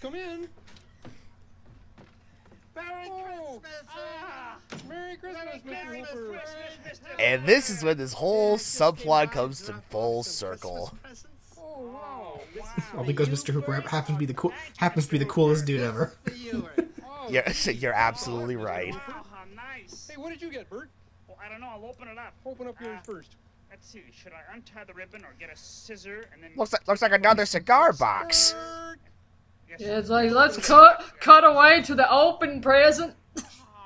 Come in. Merry Christmas! Merry Christmas, Mr. Hooper. And this is when this whole subplot comes to full circle. Oh, wow. All because Mr. Hooper happens to be the coolest dude ever. You're absolutely right. Oh, nice. Hey, what did you get, Bert? Well, I don't know. I'll open it up. Open up yours first. Let's see. Should I untie the ribbon or get a scissor and then... Looks like another cigar box. Yeah, it's like, let's cut away to the open present.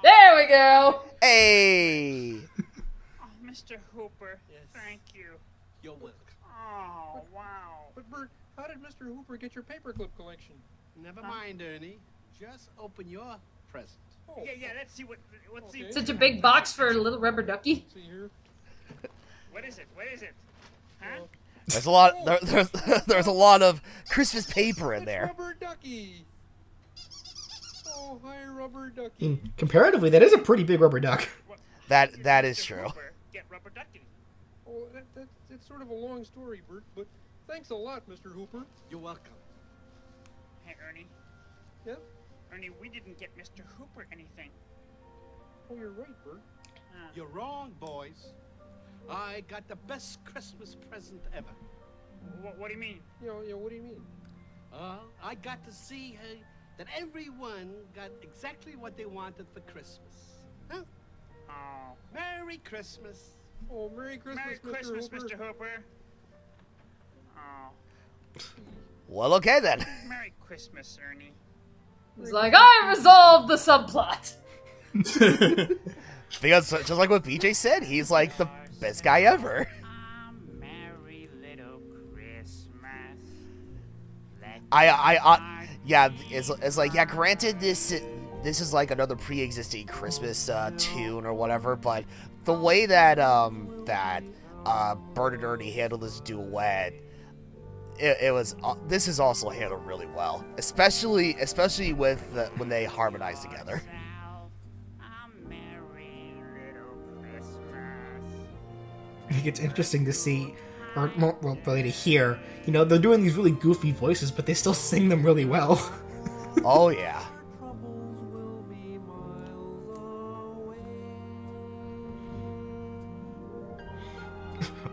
There we go. Hey. Oh, Mr. Hooper, thank you. You're welcome. Oh, wow. But Bert, how did Mr. Hooper get your paperclip collection? Never mind, Ernie. Just open your present. Oh, Yeah, let's see what's Okay. Such a big box for a little rubber ducky. see here. What is it? What is it? Huh? There's a lot. There's a lot of Christmas paper in It's there. Rubber Ducky. Oh, hi, Rubber Ducky. Comparatively, that is a pretty big rubber duck. That is true. Hooper, get rubber ducky. Oh, it's sort of a long story, Bert, but thanks a lot, Mr. Hooper. You're welcome. Hey, Ernie. Yep. Ernie, we didn't get Mr. Hooper anything. Oh, you're right, Bert. You're wrong, boys. I got the best Christmas present ever. What do you mean? Yeah, what do you mean? I got to see that everyone got exactly what they wanted for Christmas. Huh? Oh. Merry Christmas. Oh, Merry Christmas, Merry Mr. Christmas, Hooper. Mr. Hooper. Oh. Well, okay then. Merry Christmas, Ernie. It's like, I resolved the subplot. Because just like what BJ said, he's like the best guy ever. Merry little Christmas. Yeah, it's like, yeah, granted this is like another pre-existing Christmas tune or whatever, but the way that Bert and Ernie handled this duet, this is also handled really well, especially with when they harmonize together. I think it's interesting to see, or well, really to hear. You know, they're doing these really goofy voices, but they still sing them really well. Oh yeah.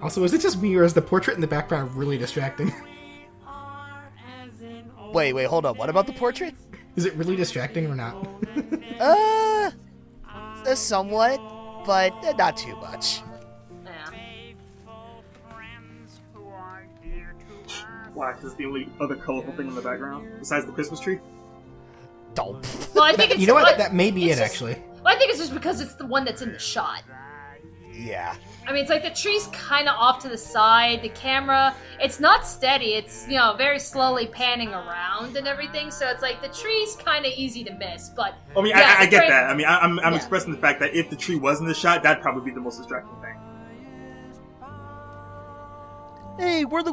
Also, is it just me, or is the portrait in the background really distracting? Wait, hold up. What about the portrait? Is it really distracting or not? Somewhat, but not too much. Black is the only other colorful thing in the background besides the Christmas tree. Don't. Well, I think it's... You know what? That may be it, actually. Well, I think it's just because it's the one that's in the shot. Yeah. I mean, it's like the tree's kind of off to the side. The camera, it's not steady. It's, you know, very slowly panning around and everything. So it's like the tree's kind of easy to miss. But I mean, yeah, I get that. I mean, I'm expressing the fact that if the tree was in the shot, that'd probably be the most distracting thing. Hey, we're the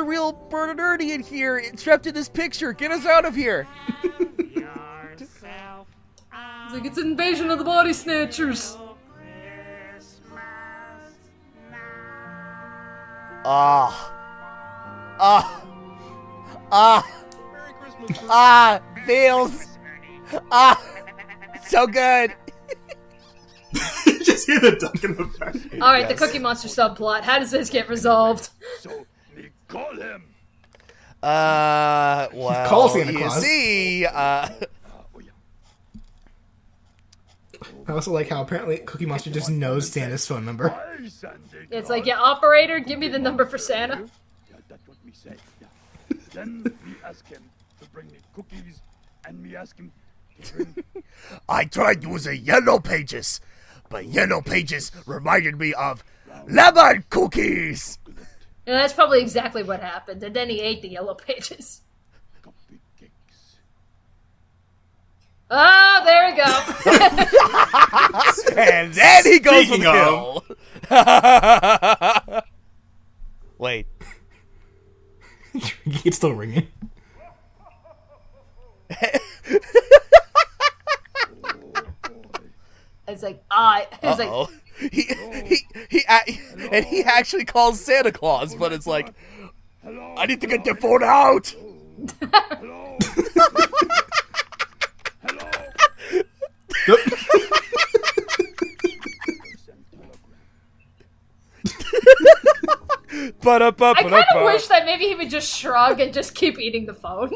real Bert and Ernie in here, trapped in this picture. Get us out of here. It's like it's an invasion of the body snatchers. Feels. So good. Just hear the duck in the back. All right, the Cookie Monster subplot. How does this get resolved? So, we call him. Well, Call Santa you Claus. see, I also like how apparently Cookie Monster just knows Santa's phone number. It's like, yeah, operator, give me the number for Santa. Yeah, that's what we say. Yeah. Then we ask him to bring me cookies, and we ask him to bring... I tried using Yellow Pages, but Yellow Pages reminded me of lemon cookies. And that's probably exactly what happened. And then he ate the Yellow Pages. Oh, there we go. And then he goes Speaking for the kill. Wait. It's still ringing. eye. It's like, Uh-oh. He actually calls Santa Claus, but it's like, I need to get the phone out. Hello? I kind of wish that maybe he would just shrug and just keep eating the phone.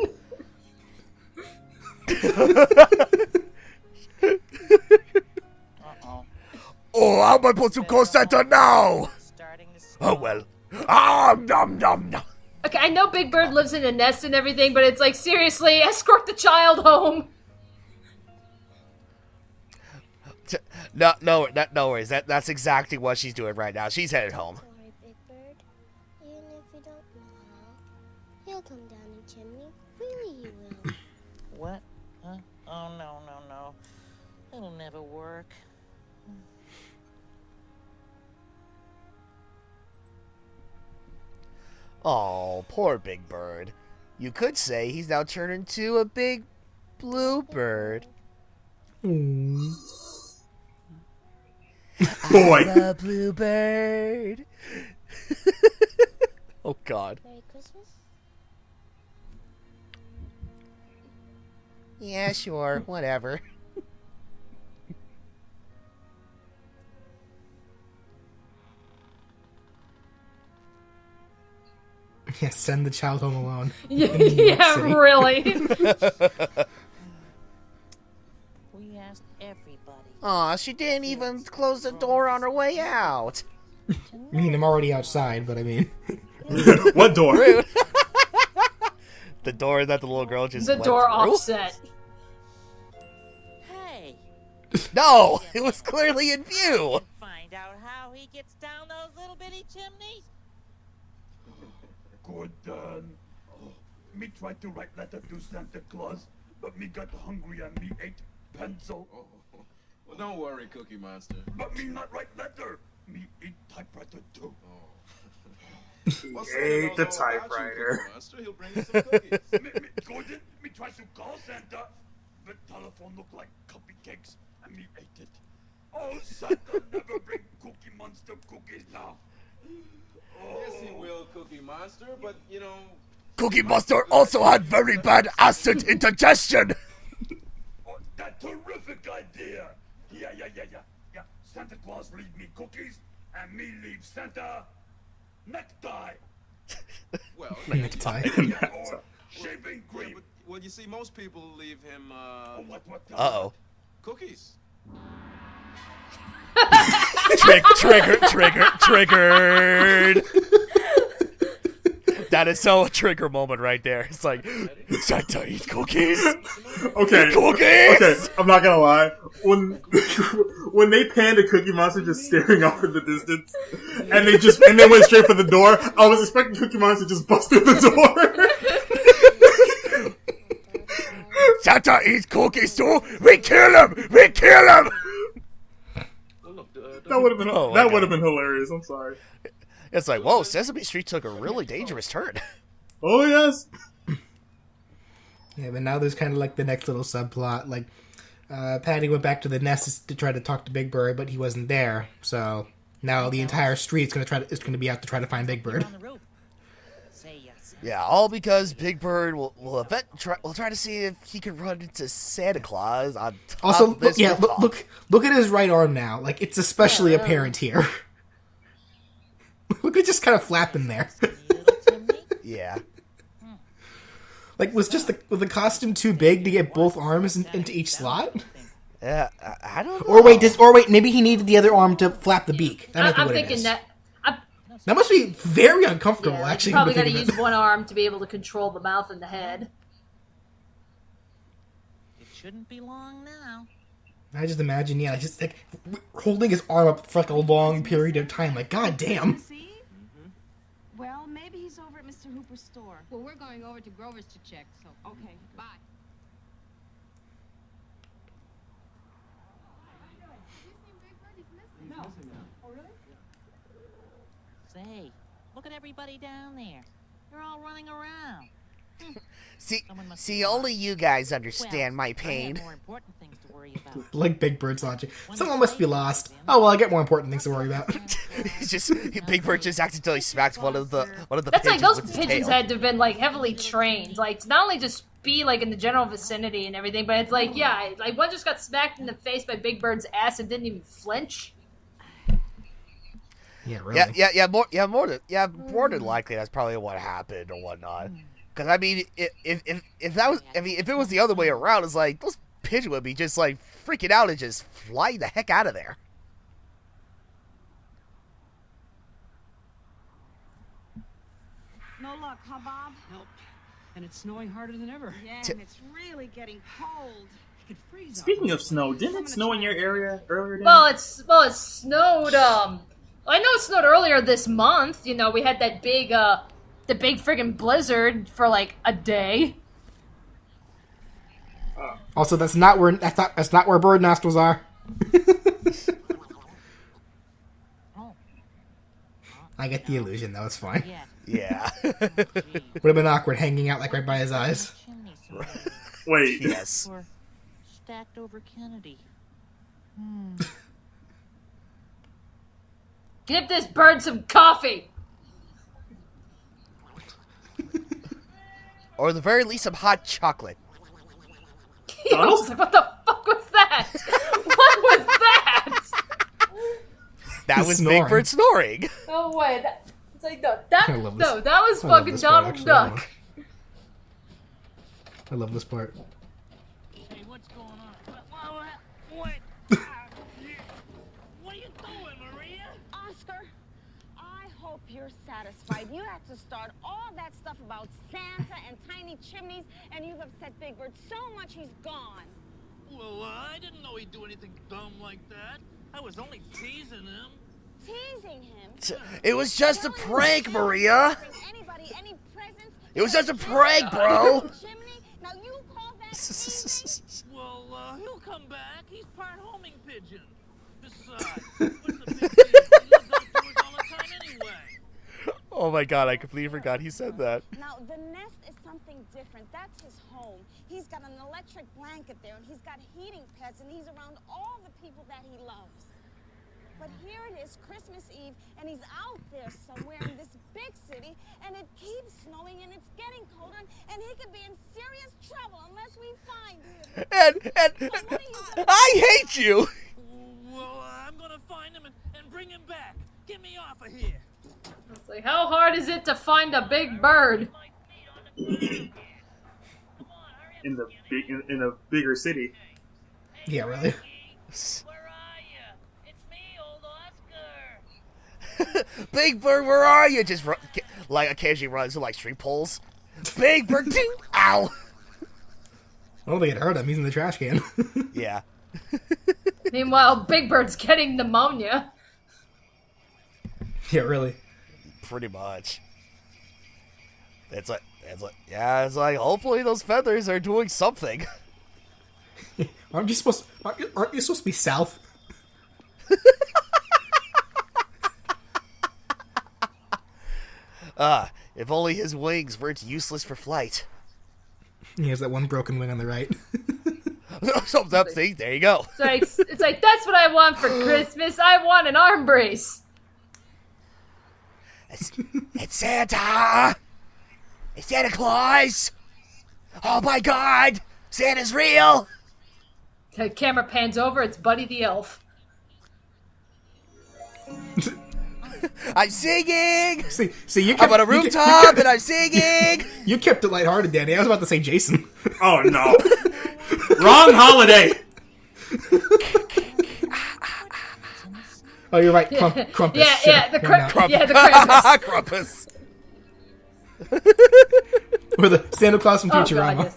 Oh, how am I supposed to call Santa now? Oh, well. Nom, nom, nom. Okay, I know Big Bird lives in a nest and everything, but it's like, seriously, escort the child home. No worries. That's exactly what she's doing right now. She's headed home. Sorry, Big Bird. Even if you don't know how, you'll come down the chimney. Really, you will. What? Huh? Oh, no. It'll never work. Oh, poor Big Bird. You could say he's now turned into a big blue bird. Mm. Boy. I'm a blue bird. Oh, God. Merry Christmas. Yeah, sure. Whatever. Yeah, send the child home alone. Yeah, really. We asked everybody. Aw, she didn't even close the door on her way out. I mean, I'm already outside, but I mean... What door? Rude. The door that the little girl just The went door through? offset. Hey, No, it was clearly in view. find out how he gets down those little bitty chimneys? Good, me tried to write letter to Santa Claus, but me got hungry and me ate pencil. Oh, well, don't worry, Cookie Monster. But me not write letter. Me eat typewriter too. Well, Ate the Santa knows all about you, typewriter. Cookie Monster. He'll bring you some cookies. Me tried to call Santa, but telephone looked like cupcakes, and me ate it. Oh, Santa never bring Cookie Monster cookies now. Yes, he will, Cookie Monster, but, you know... Cookie Monster also had very bad acid indigestion. Oh, that terrific idea! Yeah. Santa Claus leave me cookies, and me leave Santa necktie. Well, Necktie. Or shaving cream. but, well, you see, most people leave him, What? Uh-oh. cookies. Triggered. That is so a trigger moment right there. It's like, Santa eat cookies. Okay. Cookies. Okay. I'm not gonna lie. When they panned to Cookie Monster just staring off in the distance, and they went straight for the door, I was expecting Cookie Monster to just bust through the door. Santa eats cookies too. We kill him. That would have been Oh my that would God. have been hilarious. I'm sorry. It's like, whoa, Sesame Street took a really dangerous turn. Oh yes. Yeah, but now there's kind of like the next little subplot. Like, Patty went back to the nest to try to talk to Big Bird, but he wasn't there. So now the entire street's gonna be out to try to find Big Bird. On the roof. Say yes. Yeah, all because Big Bird will try to see if he can run into Santa Claus on top Also, of this rooftop. look at his right arm now. Like, it's especially apparent here. Look at just kind of flapping there. Yeah. Like, was the costume too big to get both arms into each slot? Yeah, I don't know. Or wait, maybe he needed the other arm to flap the beak. That might be I'm what it thinking is. that. That must be very uncomfortable, Yeah, actually. you probably got to thinking use of it. one arm to be able to control the mouth and the head. It shouldn't be long now. I just imagine, yeah, just like holding his arm up for like a long period of time. Like, god damn. See? Well, maybe he's over at Mr. Hooper's store. Well, we're going over to Grover's to check, so okay, bye. No. Oh, really? Say, look at everybody down there. They're all running around. See, only you guys understand my pain. Like Big Bird's logic. Someone must be lost. Oh well, I get more important things to worry about. It's just Big Bird just accidentally smacked one of the That's like pigeons those with his pigeons tail. had to have been like heavily trained, like to not only just be like in the general vicinity and everything, but it's like like one just got smacked in the face by Big Bird's ass and didn't even flinch. Yeah, really. More than likely that's probably what happened or whatnot. Because I mean, if that was, I mean, if it was the other way around, it's like those pigeons would be just like freaking out and just flying the heck out of there. No luck, huh, Bob? Nope. And it's snowing harder than ever. Yeah, and it's really getting cold. You could freeze. Speaking of snow, didn't it snow in your area earlier? Well, it snowed. I know it snowed earlier this month. You know, we had that big friggin' blizzard for like a day. Also, that's not where bird nostrils are. I get the illusion, though. It's fine. Yeah. Would have been awkward hanging out like right by his eyes. Wait. Yes. Or stacked over Kennedy. Give this bird some coffee. Or at the very least, some hot chocolate. I was like, what the fuck was that? What was that? That was Big Bird snoring. Oh wait, it's like that was I love fucking this part, Donald actually. Duck. I love this part. Hey, what's going on? What are you doing, Maria? Oscar, I hope you're satisfied. You had to start all that stuff about Santa and tiny chimneys, and you've upset Big Bird so much he's gone. Well, I didn't know he'd do anything dumb like that. I was only teasing him. Teasing him? It was just a prank, Maria. Anybody, any presents? It was just a prank, bro. Now you call that Well, he'll come back. He's part homing pigeon. Besides, what's the big deal? He lives outdoors all the time anyway. Oh my god, I completely forgot he said that. Now, the nest is something different. That's his home. He's got an electric blanket there, and he's got heating pads, and he's around all the people that he loves. But here it is, Christmas Eve, and he's out there somewhere in this big city, and it keeps snowing, and it's getting colder, and he could be in serious trouble unless we find him. And I hate you. Well, I'm gonna find him and bring him back. Get me off of here. It's like, how hard is it to find a big bird? In a bigger city. Yeah, really. Big Bird, where are you? Just like occasionally runs to like street poles. Big Bird, ding, ow. I don't think it hurt him. He's in the trash can. Yeah. Meanwhile, Big Bird's getting pneumonia. Yeah, really. Pretty much. It's like hopefully those feathers are doing something. Aren't you supposed to be south? If only his wings weren't useless for flight. He has that one broken wing on the right. See, there you go. It's like, that's what I want for Christmas. I want an arm brace. It's Santa! It's Santa Claus! Oh my god! Santa's real! The camera pans over, it's Buddy the Elf. I'm singing! See, you kept, I'm on a rooftop and I'm singing! You kept it lighthearted, Danny. I was about to say Jason. Oh no. Wrong holiday! Oh, you're right. Krampus. Yeah, the Krampus. Or the Santa Claus from Futurama.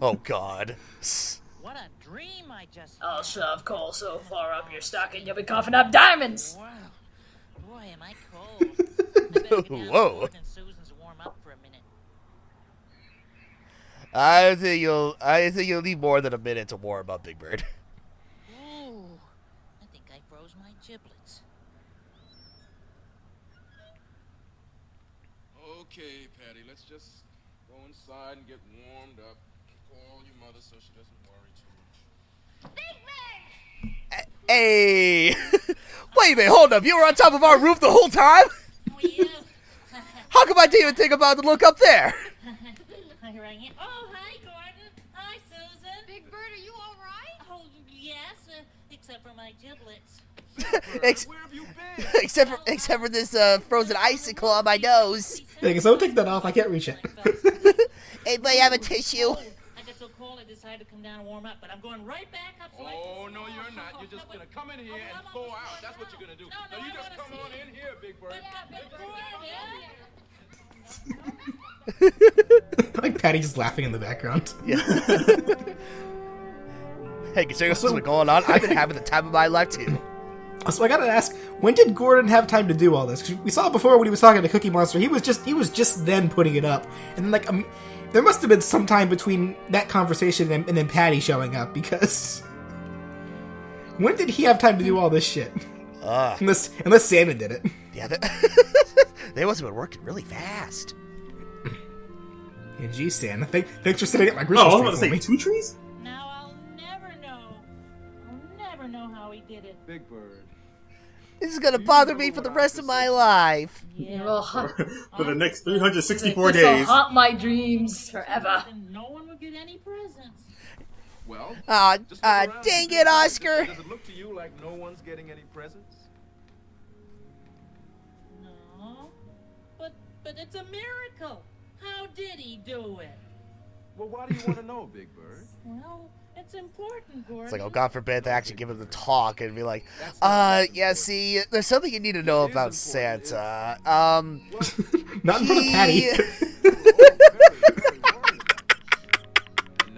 Oh god. What a dream I just I'll shove coal so far up your stocking you'll be coughing up diamonds. Wow. Boy, am I cold. I better get down to Whoa. Gordon and Susan's warm up for a minute. I think you'll need more than a minute to warm up, Big Bird. Ooh, I think I froze my giblets. Okay, Patty, let's just Go inside and get warmed up. Call your mother so she doesn't worry too much. Hey! Wait a minute, hold up. You were on top of our roof the whole time? How come I didn't even think about to look up there? Oh, hi, Gordon. Hi, Susan. Big Bird, are you all right? Oh, yes, except for my giblets. Where have you been? except for this frozen icicle on my nose. Yeah, can someone take that off? I can't reach it. Anybody have a tissue? I got so cold I decided to come down and warm up, but I'm going right back up. So Oh, no, you're not. You're just going to come in here and thaw out. That's what you're going to do. No, you just come on in here, Big Bird. Like Patty just laughing in the background. Yeah. Hey, considering what's been going on, I've been having the time of my life too. So I gotta ask, when did Gordon have time to do all this? 'Cause we saw before when he was talking to Cookie Monster, he was just then putting it up, and then there must have been some time between that conversation and then Patty showing up, because when did he have time to do all this shit? Unless Santa did it. Yeah, they must have been working really fast. And geez, Santa, thanks for setting up my Christmas I was tree about to for say me. 2 trees. now I'll never know. I'll never know how he did it. Big Bird. This is gonna bother me for the rest of my life. Yeah. For the next 364 This will days. haunt my dreams forever. No one will get any presents. Well, Dang just look around and it, see. Oscar. Does it look to you like no one's getting any presents? No, but it's a miracle. How did he do it? Well, why do you want to know, Big Bird? Well, it's important, Gordon. It's like, oh, God forbid they actually give him the talk and be like, yeah, see, there's something you need to know about Santa. Not in front of Patty. And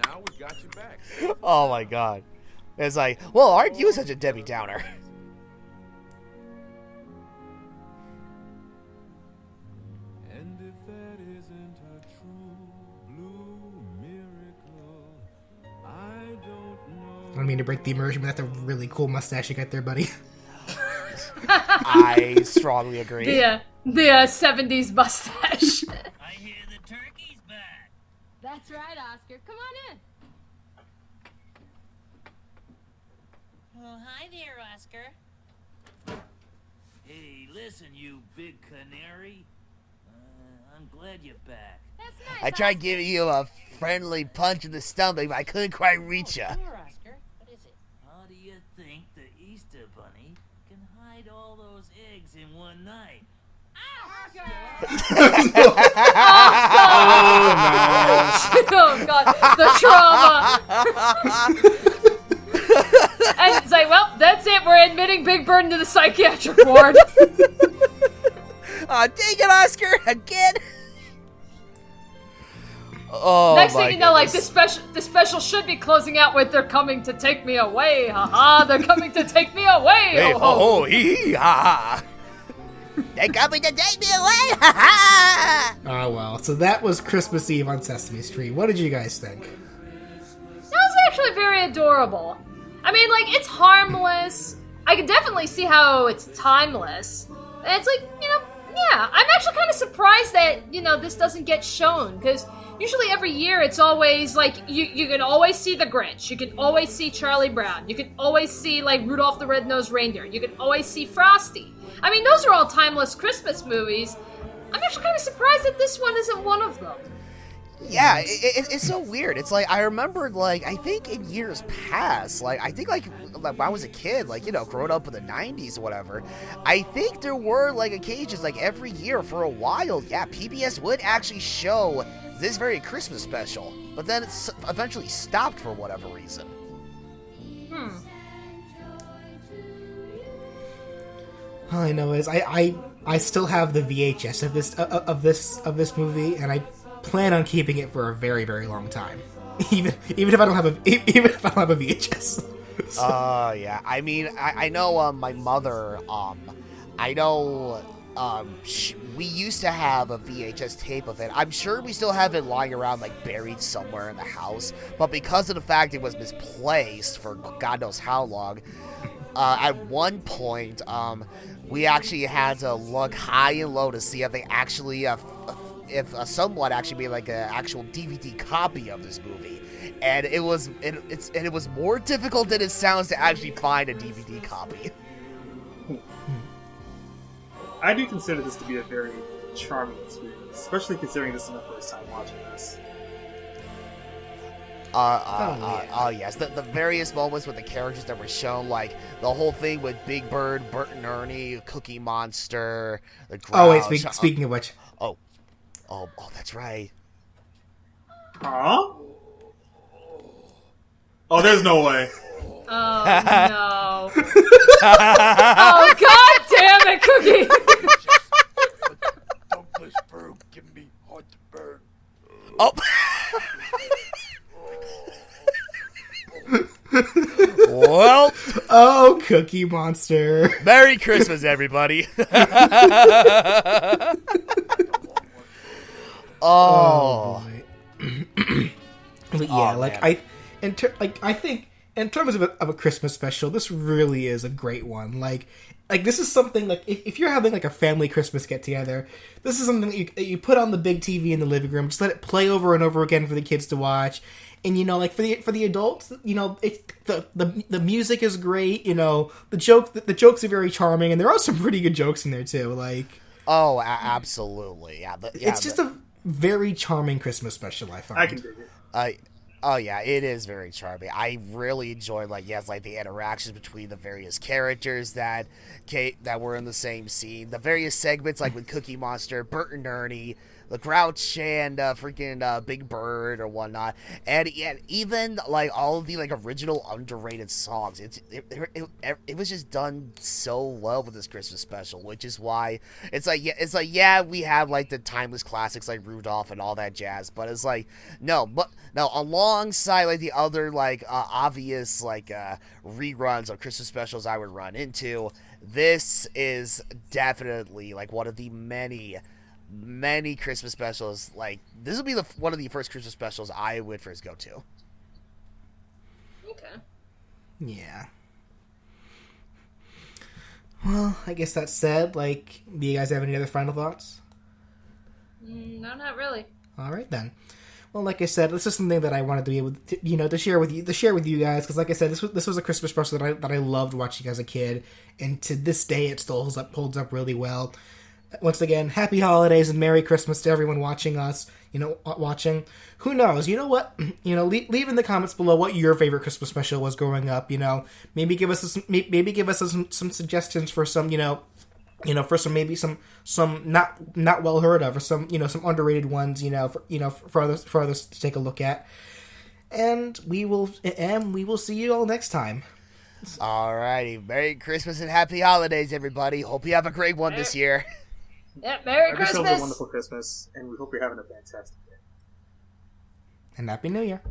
now we got you back. Oh my God. It's like, well, aren't you such a Debbie Downer? And if that isn't a true blue miracle, I don't know. I don't mean to break the immersion, but that's a really cool mustache you got there, buddy. I strongly agree. The 70s mustache. I hear the turkey's back. That's right, Oscar. Come on in. Well, hi there, Oscar. Hey, listen, you big canary. I'm glad you're back. That's nice. I tried giving you a friendly punch in the stomach, but I couldn't quite reach you. Here, Oscar. What is it? How do you think the Easter Bunny can hide all those eggs in one night? Oh God, the trauma. And it's like, well, that's it. We're admitting Big Bird into the psychiatric ward. Dang it, Oscar, again. Oh, Next my thing you know, like goodness. the special should be closing out with "They're coming to take me away." Haha! They're coming to take me away. Hey, ho, ho, ho. ho, hee, hee, ha, ha. They're coming to take me away, ha, ha. Oh well, so that was Christmas Eve on Sesame Street. What did you guys think? That was actually very adorable. I mean, like, it's harmless. I can definitely see how it's timeless. And it's like, yeah, I'm actually kind of surprised that, this doesn't get shown, because usually every year it's always, like, you can always see the Grinch, you can always see Charlie Brown, you can always see, like, Rudolph the Red-Nosed Reindeer, you can always see Frosty. I mean, those are all timeless Christmas movies. I'm actually kind of surprised that this one isn't one of them. Yeah, it's so weird. It's like, I remember, like, I think in years past, like, I think, like, when I was a kid, like, growing up in the 90s or whatever, I think there were, like, occasions, like, every year for a while, yeah, PBS would actually show this very Christmas special, but then it eventually stopped for whatever reason. All I know is I still have the VHS of this movie, and I plan on keeping it for a very, very long time, even if I don't have a VHS. So. Yeah. I mean, I know my mother. I know. We used to have a VHS tape of it. I'm sure we still have it lying around, like, buried somewhere in the house. But because of the fact it was misplaced for God knows how long, at one point, we actually had to look high and low to see if they actually if someone actually made like an actual DVD copy of this movie, and it was more difficult than it sounds to actually find a DVD copy. I do consider this to be a very charming experience, especially considering this is my first time watching this. Yes, the various moments with the characters that were shown, like the whole thing with Big Bird, Bert and Ernie, Cookie Monster, the Grouch. Oh wait, speaking of which. Oh, that's right. Huh? Oh, there's no way. Oh no. Oh god damn it, Cookie! Douglas Bird can be hard to burn. Oh. Well, oh, Cookie Monster. Merry Christmas, everybody. Oh. But yeah, like man. I think in terms of a Christmas special, this really is a great one. Like this is something like if you're having like a family Christmas get together, this is something that you put on the big TV in the living room, just let it play over and over again for the kids to watch. And you know, like for the adults, you know, the music is great. You know, the jokes are very charming, and there are some pretty good jokes in there too. Like, oh, absolutely, yeah. It's just a very charming Christmas special. I find. I can dig it. Oh yeah, it is very charming. I really enjoyed like the interactions between the various characters that were in the same scene. The various segments like with Cookie Monster, Bert and Ernie, the Grouch, and freaking Big Bird or whatnot, and even like all of the like original underrated songs. It was just done so well with this Christmas special, which is why it's like we have like the timeless classics like Rudolph and all that jazz, but it's like no, alongside like the other like obvious like reruns of Christmas specials I would run into, this is definitely like one of the many Christmas specials. Like this will be one of the first Christmas specials I would first go to. Okay. Yeah. Well, I guess that said, like, do you guys have any other final thoughts? No, not really. All right then. Well, like I said, this is something that I wanted to be able to share with you guys, because like I said, this was a Christmas special that I loved watching as a kid, and to this day it still holds up really well. Once again, happy holidays and Merry Christmas to everyone watching us. Watching. Who knows? You know what? Leave in the comments below what your favorite Christmas special was growing up. Maybe give us some suggestions for some for some not well heard of, or some underrated ones. For others to take a look at. And we will see you all next time. Alrighty, Merry Christmas and Happy Holidays, everybody. Hope you have a great one this year. Yeah, Merry Christmas. I wish you a wonderful Christmas, and we hope you're having a fantastic day. And Happy New Year.